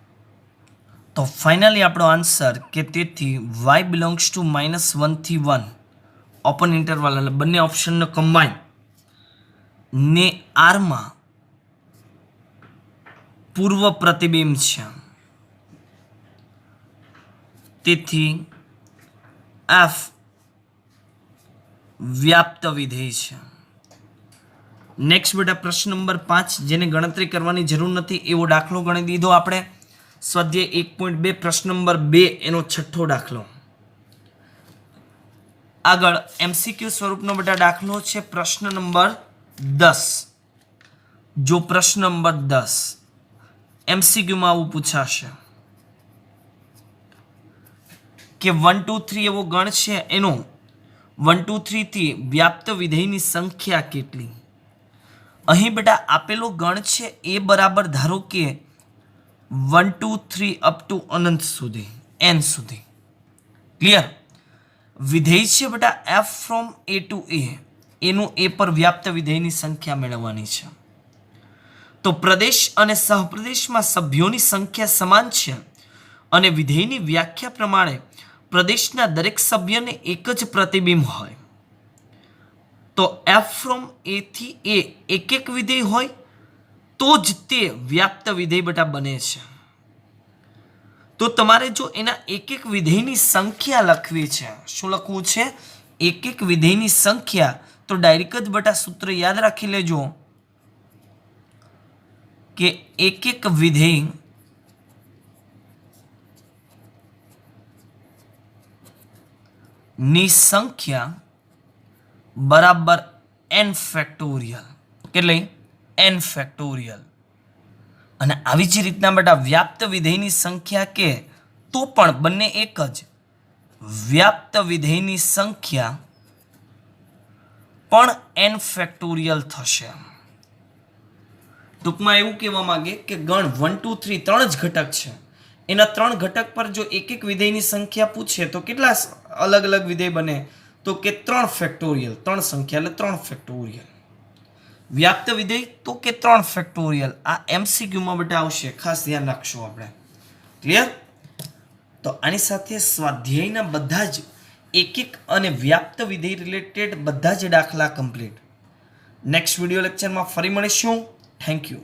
તો ફાઇનલી આપણો આન્સર કે તેથી y બિલોંગ્સ ટુ -1 થી 1 ઓપન ઇન્ટરવલ એટલે બંને ઓપ્શનનો કમ્બાઈન ને આરમાં પૂર્વ પ્રતિબિંબ છે. તેથી f વ્યાપ્ત વિધેય છે. નેક્સ્ટ બેટા પ્રશ્ન નંબર 5, જેને ગણતરી કરવાની જરૂર નથી એવો દાખલો ગણી દીધો આપણે. સ્વાધ્યાય 1.2 પ્રશ્ન નંબર 2 એનો છઠ્ઠો દાખલો. આગળ એમસીક્યુ સ્વરૂપનો બેટા દાખલો છે પ્રશ્ન નંબર 10. જો પ્રશ્ન નંબર 10 એમસીક્યુમાં આવું પૂછાશે કે 1 2 3 એવો ગણ છે, એનો 1 2 3 થી વ્યાપ્ત વિધેયની સંખ્યા કેટલી? અહીં બેટા આપેલો ગણ છે એ બરાબર ધારો કે 1 2 3 અપ ટુ અનંત સુધી, n સુધી. ક્લિયર? વિધેય છે બેટા f from a to a, એનું એ પર વ્યાપ્ત વિધેયની સંખ્યા મેળવવાની છે. તો પ્રદેશ અને સહપ્રદેશમાં સભ્યોની સંખ્યા સમાન છે અને વિધેયની વ્યાખ્યા પ્રમાણે પ્રદેશના દરેક સભ્યને એક જ પ્રતિબિંબ હોય. તો f ફ્રોમ a થી a એક એક વિધેય હોય તો જ તે વ્યાપ્ત વિધેય બેટા બને છે. તો તમારે જો એના એક એક વિધેયની સંખ્યા લખવી છે, શું લખવું છે? એક એક વિધેયની સંખ્યા. તો ડાયરેક્ટ જ બેટા સૂત્ર યાદ રાખી લેજો કે એક એક વિધેય ની સંખ્યા બરાબર n ફેક્ટોરિયલ. કેટલી? n factorial. અને આવી જ રીતના બેટા વ્યાપ્ત વિધેયની સંખ્યા કે તો પણ બંને એક જ. વ્યાપ્ત વિધેયની સંખ્યા પણ n ફેક્ટોરિયલ થશે. ટૂંકમાં એવું કહેવા માંગે કે ગણ 1 2 3 ત્રણ જ ઘટક છે, એના ત્રણ ઘટક પર જો એક એક વિધેયની સંખ્યા પૂછે તો કેટલા અલગ અલગ વિધેય બને? તો કે 3 ફેક્ટોરિયલ. ત્રણ સંખ્યા એટલે 3 ફેક્ટોરિયલ. વ્યાપ્ત વિધેય તો કે 3 ફેક્ટોરિયલ. આ એમસીક્યુમાં બેટા આવશે, ખાસ ધ્યાન રાખશું આપણે. ક્લિયર? તો આની સાથે સ્વાધ્યાયના બધા જ એક એક અને વ્યાપ્ત વિધેય રિલેટેડ બધા જ દાખલા કમ્પ્લીટ. નેક્સ્ટ વિડીયો લેક્ચરમાં ફરી મળીશું. Thank you.